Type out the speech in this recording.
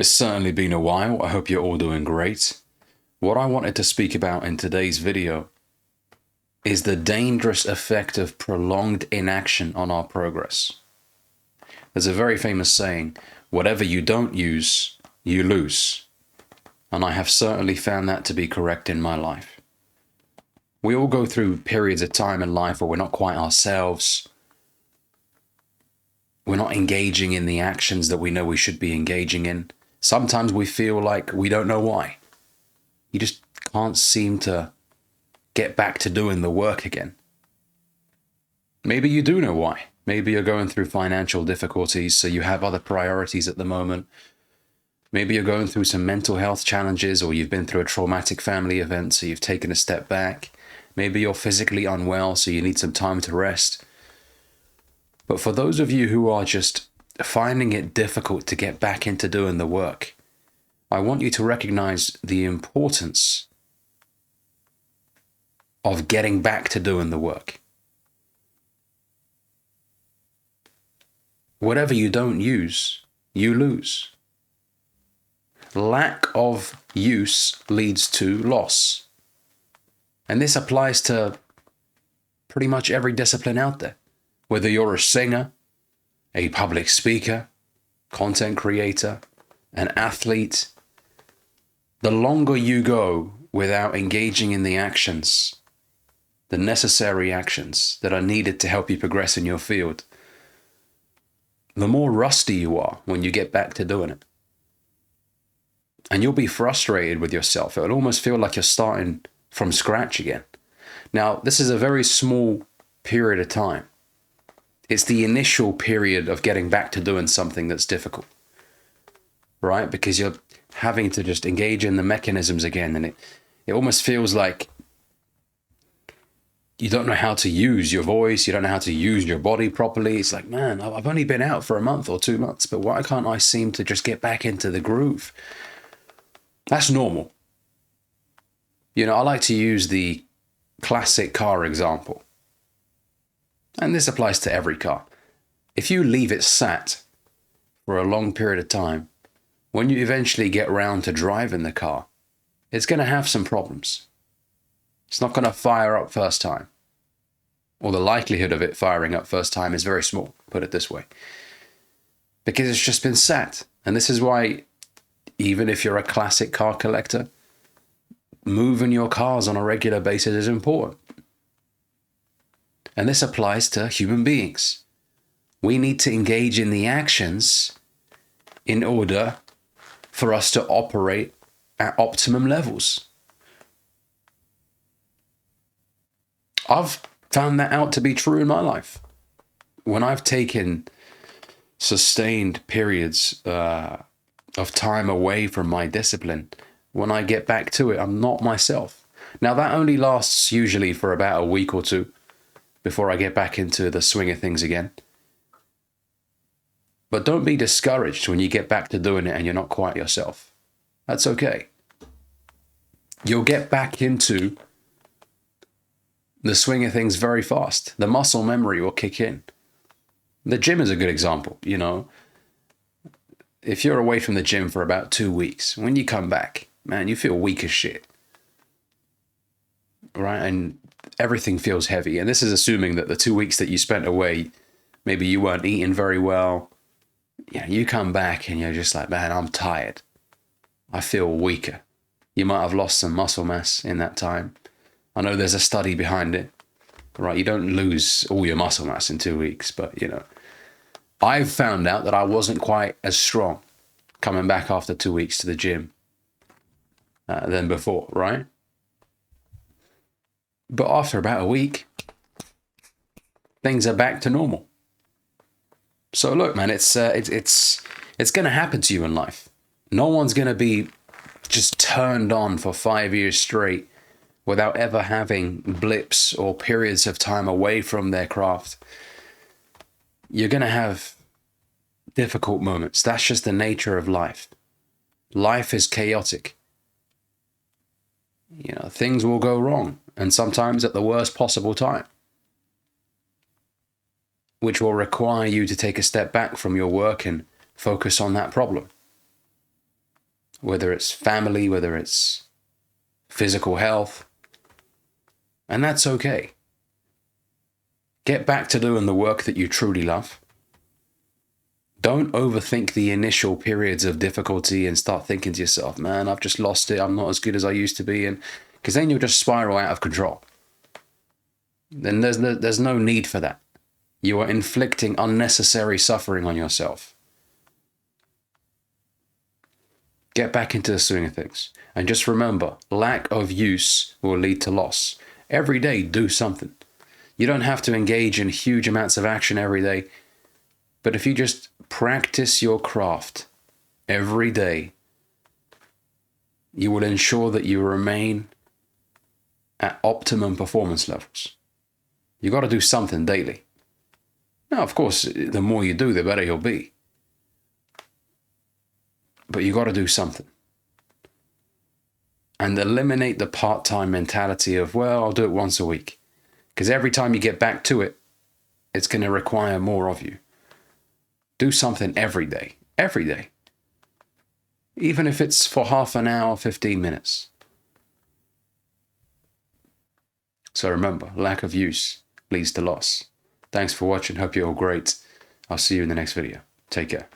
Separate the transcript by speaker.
Speaker 1: It's certainly been a while. I hope you're all doing great. What I wanted to speak about in today's video is the dangerous effect of prolonged inaction on our progress. There's a very famous saying, whatever you don't use, you lose. And I have certainly found that to be correct in my life. We all go through periods of time in life where we're not quite ourselves. We're not engaging in the actions that we know we should be engaging in. Sometimes we feel like we don't know why. You just can't seem to get back to doing the work again. Maybe you do know why. Maybe you're going through financial difficulties, so you have other priorities at the moment. Maybe you're going through some mental health challenges, or you've been through a traumatic family event, so you've taken a step back. Maybe you're physically unwell, so you need some time to rest. But for those of you who are just finding it difficult to get back into doing the work, I want you to recognize the importance of getting back to doing the work. Whatever you don't use, you lose. Lack of use leads to loss. And this applies to pretty much every discipline out there. Whether you're a singer, a public speaker, content creator, an athlete, the longer you go without engaging in the actions, the necessary actions that are needed to help you progress in your field, the more rusty you are when you get back to doing it. And you'll be frustrated with yourself. It'll almost feel like you're starting from scratch again. Now, this is a very small period of time. It's the initial period of getting back to doing something that's difficult, right? Because you're having to just engage in the mechanisms again. And it almost feels like you don't know how to use your voice. You don't know how to use your body properly. It's like, man, I've only been out for a month or 2 months, but why can't I seem to just get back into the groove? That's normal. You know, I like to use the classic car example. And this applies to every car. If you leave it sat for a long period of time, when you eventually get round to driving the car, it's going to have some problems. It's not going to fire up first time. Or the likelihood of it firing up first time is very small, put it this way. Because it's just been sat. And this is why, even if you're a classic car collector, moving your cars on a regular basis is important. And this applies to human beings. We need to engage in the actions in order for us to operate at optimum levels. I've found that out to be true in my life. When I've taken sustained periods of time away from my discipline, when I get back to it, I'm not myself. Now, that only lasts usually for about a week or two before I get back into the swing of things again. But don't be discouraged when you get back to doing it and you're not quite yourself. That's okay. You'll get back into the swing of things very fast. The muscle memory will kick in. The gym is a good example, you know. If you're away from the gym for about 2 weeks, when you come back, man, you feel weak as shit. Right? And everything feels heavy. And this is assuming that the 2 weeks that you spent away, maybe you weren't eating very well. Yeah, you come back and you're just like, man, I'm tired. I feel weaker. You might have lost some muscle mass in that time. I know there's a study behind it, right? You don't lose all your muscle mass in 2 weeks, but you know, I've found out that I wasn't quite as strong coming back after 2 weeks to the gym than before, right? But after about a week, things are back to normal. So look, man, it's going to happen to you in life. No one's going to be just turned on for 5 years straight without ever having blips or periods of time away from their craft. You're going to have difficult moments. That's just the nature of life. Life is chaotic. You know, things will go wrong, and sometimes at the worst possible time, which will require you to take a step back from your work and focus on that problem. whether it's family, whether it's physical health. And that's okay. Get back to doing the work that you truly love. Don't overthink the initial periods of difficulty and start thinking to yourself, man, I've just lost it. I'm not as good as I used to be. And because then you'll just spiral out of control. Then there's no need for that. You are inflicting unnecessary suffering on yourself. Get back into the swing of things. And just remember, lack of use will lead to loss. Every day, do something. You don't have to engage in huge amounts of action every day. But if you just practice your craft every day, you will ensure that you remain at optimum performance levels. You got to do something daily. Now, of course, the more you do, the better you'll be. But you got to do something. And eliminate the part-time mentality of, well, I'll do it once a week. Because every time you get back to it, it's going to require more of you. Do something every day. Every day. Even if it's for half an hour, 15 minutes. So remember, lack of use leads to loss. Thanks for watching. Hope you're all great. I'll see you in the next video. Take care.